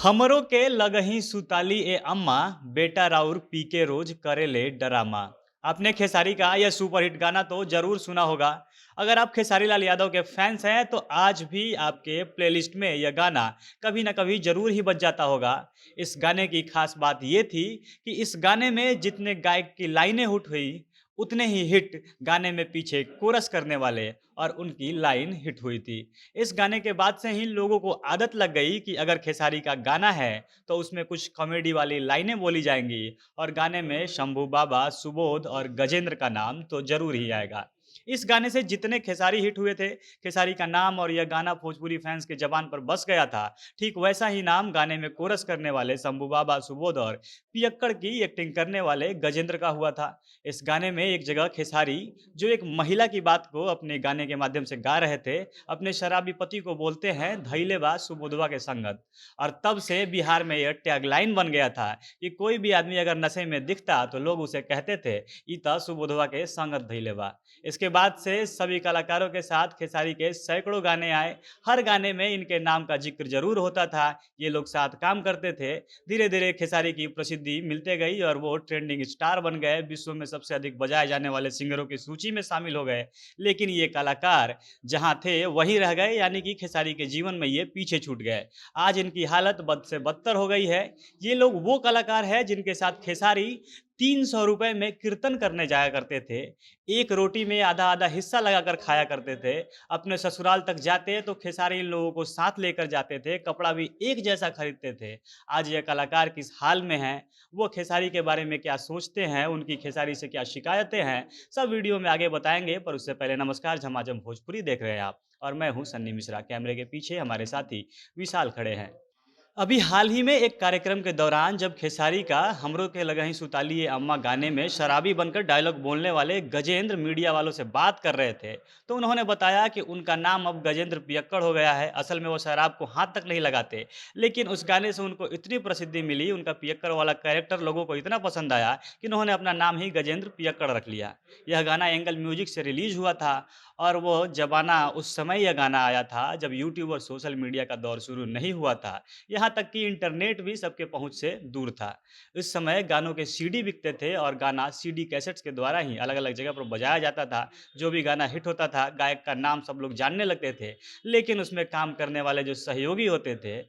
हमरो के लगही सुताली ए अम्मा, बेटा राउर पी के रोज करेले डरामा। आपने खेसारी का यह सुपरहिट गाना तो जरूर सुना होगा। अगर आप खेसारी लाल यादव के फैंस हैं तो आज भी आपके प्लेलिस्ट में यह गाना कभी ना कभी जरूर ही बज जाता होगा। इस गाने की खास बात ये थी कि इस गाने में जितने गायक की लाइनें हिट हुई, उतने ही हिट गाने में पीछे कोरस करने वाले और उनकी लाइन हिट हुई थी। इस गाने के बाद से ही लोगों को आदत लग गई कि अगर खेसारी का गाना है तो उसमें कुछ कॉमेडी वाली लाइनें बोली जाएंगी और गाने में शंभू बाबा, सुबोध और गजेंद्र का नाम तो जरूर ही आएगा। इस गाने से जितने खेसारी हिट हुए थे, खेसारी का नाम और यह गाना भोजपुरी फैंस के जबान पर बस गया था। ठीक वैसा ही नाम गाने में कोरस करने वाले शंभू बाबा, सुबोध और पियक्कड़ की एक्टिंग करने वाले गजेंद्र का हुआ था। इस गाने में एक जगह खेसारी, जो एक महिला की बात को अपने गाने के माध्यम से गा रहे थे, अपने शराबी पति को बोलते हैं धैले बा सुबोधवा के संगत। और तब से बिहार में यह टैगलाइन बन गया था कि कोई भी आदमी अगर नशे में दिखता तो लोग उसे कहते थे ई त सुबोधवा के संगत धैले बा। इसके बाद से सभी कलाकारों के साथ खेसारी के सैकड़ों गाने आए। हर गाने में इनके नाम का जिक्र जरूर होता था। ये लोग साथ काम करते थे। धीरे धीरे खेसारी की प्रसिद्धि मिलते गई और वो ट्रेंडिंग स्टार बन गए, विश्व में सबसे अधिक बजाए जाने वाले सिंगरों की सूची में शामिल हो गए। लेकिन ये कलाकार जहाँ थे वहीं रह गए, यानी कि खेसारी के जीवन में ये पीछे छूट गए। आज इनकी हालत बद से बदतर हो गई है। ये लोग वो कलाकार हैं जिनके साथ खेसारी 300 रुपए में कीर्तन करने जाया करते थे। एक रोटी में आधा आधा हिस्सा लगाकर खाया करते थे। अपने ससुराल तक जाते तो खेसारी इन लोगों को साथ लेकर जाते थे, कपड़ा भी एक जैसा खरीदते थे। आज ये कलाकार किस हाल में हैं, वो खेसारी के बारे में क्या सोचते हैं, उनकी खेसारी से क्या शिकायतें हैं, सब वीडियो में आगे बताएंगे। पर उससे पहले नमस्कार, झमाझम भोजपुरी देख रहे हैं आप और मैं हूं सन्नी मिश्रा। कैमरे के पीछे हमारे साथी विशाल खड़े हैं। अभी हाल ही में एक कार्यक्रम के दौरान जब खेसारी का हमरो के लगही सुताली ये अम्मा गाने में शराबी बनकर डायलॉग बोलने वाले गजेंद्र मीडिया वालों से बात कर रहे थे, तो उन्होंने बताया कि उनका नाम अब गजेंद्र पियक्कड़ हो गया है। असल में वो शराब को हाथ तक नहीं लगाते, लेकिन उस गाने से उनको इतनी प्रसिद्धि मिली, उनका पियक्कड़ वाला कैरेक्टर लोगों को इतना पसंद आया कि उन्होंने अपना नाम ही गजेंद्र पियक्कड़ रख लिया। यह गाना एंगल म्यूजिक से रिलीज हुआ था और वो जमाना, उस समय यह गाना आया था जब यूट्यूब और सोशल मीडिया का दौर शुरू नहीं हुआ था। यहाँ तक कि इंटरनेट भी सबके पहुंच से दूर था। इस समय गानों के सीडी बिकते थे और गाना सीडी कैसेट्स के द्वारा ही अलग अलग जगह पर बजाया जाता था। जो भी गाना हिट होता था, गायक का नाम सब लोग जानने लगते थे, लेकिन उसमें काम करने वाले जो सहयोगी होते थे,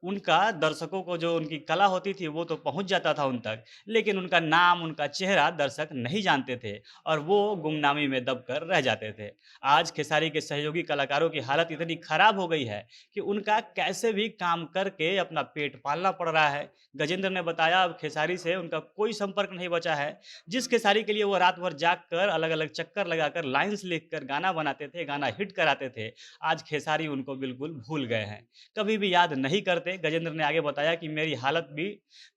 उनका दर्शकों को जो उनकी कला होती थी वो तो पहुंच जाता था उन तक, लेकिन उनका नाम, उनका चेहरा दर्शक नहीं जानते थे और वो गुमनामी में दबकर रह जाते थे। आज खेसारी के सहयोगी कलाकारों की हालत इतनी खराब हो गई है कि उनका कैसे भी काम करके अपना पेट पालना पड़ रहा है। गजेंद्र ने बताया अब खेसारी से उनका कोई संपर्क नहीं बचा है। जिस खेसारी के लिए वो रात भर जाग कर अलग अलग चक्कर लगाकर लाइंस लिखकर गाना बनाते थे, गाना हिट कराते थे, आज खेसारी उनको बिल्कुल भूल गए हैं, कभी भी याद नहीं करते। गजेंद्र ने आगे बताया कि मेरी हालत भी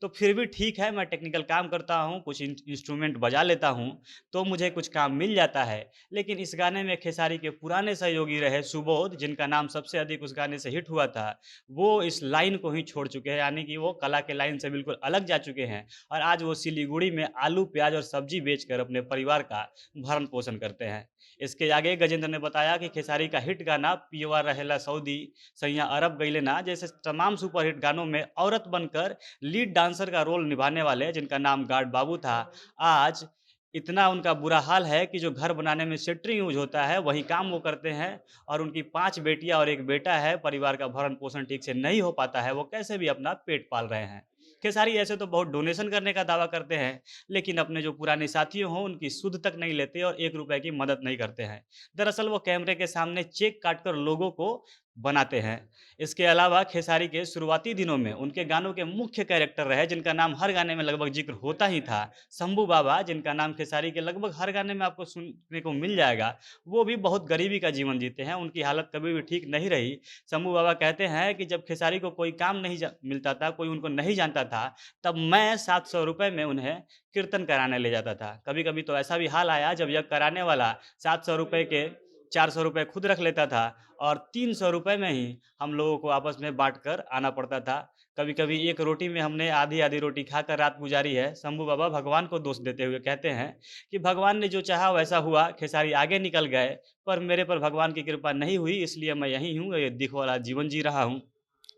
तो फिर भी ठीक है, मैं टेक्निकल काम करता हूँ, कुछ इंस्ट्रूमेंट बजा लेता हूँ तो मुझे कुछ काम मिल जाता है। लेकिन इस गाने में खेसारी के पुराने सहयोगी रहे सुबोध, जिनका नाम सबसे अधिक उस गाने से हिट हुआ था, वो इस लाइन को ही छोड़ चुके हैं, यानी कि वो कला के लाइन से बिल्कुल अलग जा चुके हैं और आज वो सिलीगुड़ी में आलू, प्याज और सब्जी बेचकर अपने परिवार का भरण पोषण करते हैं। इसके आगे गजेंद्र ने बताया कि खेसारी का हिट गाना पियवा रहेला सऊदी, सैया अरब गइले ना जैसे तमाम सुपरहिट गानों में औरत बनकर लीड डांसर का रोल निभाने वाले, जिनका नाम गार्ड बाबू था, आज इतना उनका बुरा हाल है कि जो घर बनाने में सेट्रिंग यूज होता है वही काम वो करते हैं। और उनकी 5 बेटियां और एक बेटा है, परिवार का भरण पोषण ठीक से नहीं हो पाता है, वो कैसे भी अपना पेट पाल रहे हैं। खेसारी ऐसे तो बहुत डोनेशन करने का दावा करते हैं, लेकिन अपने जो पुराने साथियों हों उनकी सुध तक नहीं लेते और 1 रुपए की मदद नहीं करते हैं। दरअसल वो कैमरे के सामने चेक काटकर लोगों को बनाते हैं। इसके अलावा खेसारी के शुरुआती दिनों में उनके गानों के मुख्य कैरेक्टर रहे, जिनका नाम हर गाने में लगभग जिक्र होता ही था, शंभू बाबा, जिनका नाम खेसारी के लगभग हर गाने में आपको सुनने को मिल जाएगा। वो भी बहुत गरीबी का जीवन जीते हैं, उनकी हालत कभी भी ठीक नहीं रही। शंभू बाबा कहते हैं कि जब खेसारी को कोई काम नहीं मिलता था, कोई उनको नहीं जानता था, तब मैं 700 रुपये में उन्हें कीर्तन कराने ले जाता था। कभी कभी तो ऐसा भी हाल आया जब यह कराने वाला 700 रुपये के 400 रुपये खुद रख लेता था और 300 रुपये में ही हम लोगों को आपस में बाँट कर आना पड़ता था। कभी-कभी एक रोटी में हमने आधी-आधी रोटी खाकर रात गुज़ारी है। शंभू बाबा भगवान को दोष देते हुए कहते हैं कि भगवान ने जो चाहा वैसा हुआ, खेसारी आगे निकल गए, पर मेरे पर भगवान की कृपा नहीं हुई, इसलिए मैं यहीं हूँ, ये दिख वाला जीवन जी रहा हूँ।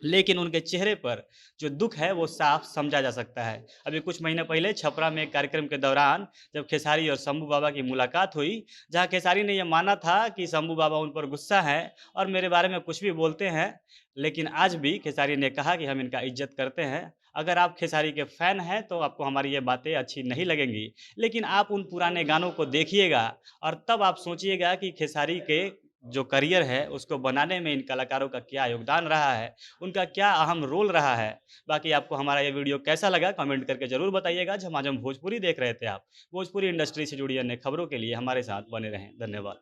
लेकिन उनके चेहरे पर जो दुःख है वो साफ समझा जा सकता है। अभी कुछ महीने पहले छपरा में एक कार्यक्रम के दौरान जब खेसारी और शंभू बाबा की मुलाकात हुई, जहाँ खेसारी ने ये माना था कि शंभू बाबा उन पर गुस्सा हैं और मेरे बारे में कुछ भी बोलते हैं, लेकिन आज भी खेसारी ने कहा कि हम इनका इज़्ज़त करते हैं। अगर आप खेसारी के फ़ैन हैं तो आपको हमारी ये बातें अच्छी नहीं लगेंगी, लेकिन आप उन पुराने गानों को देखिएगा और तब आप सोचिएगा कि खेसारी के जो करियर है उसको बनाने में इन कलाकारों का क्या योगदान रहा है, उनका क्या अहम रोल रहा है। बाकी आपको हमारा ये वीडियो कैसा लगा कमेंट करके ज़रूर बताइएगा। झमाझम भोजपुरी देख रहे थे आप। भोजपुरी इंडस्ट्री से जुड़ी अन्य खबरों के लिए हमारे साथ बने रहें। धन्यवाद।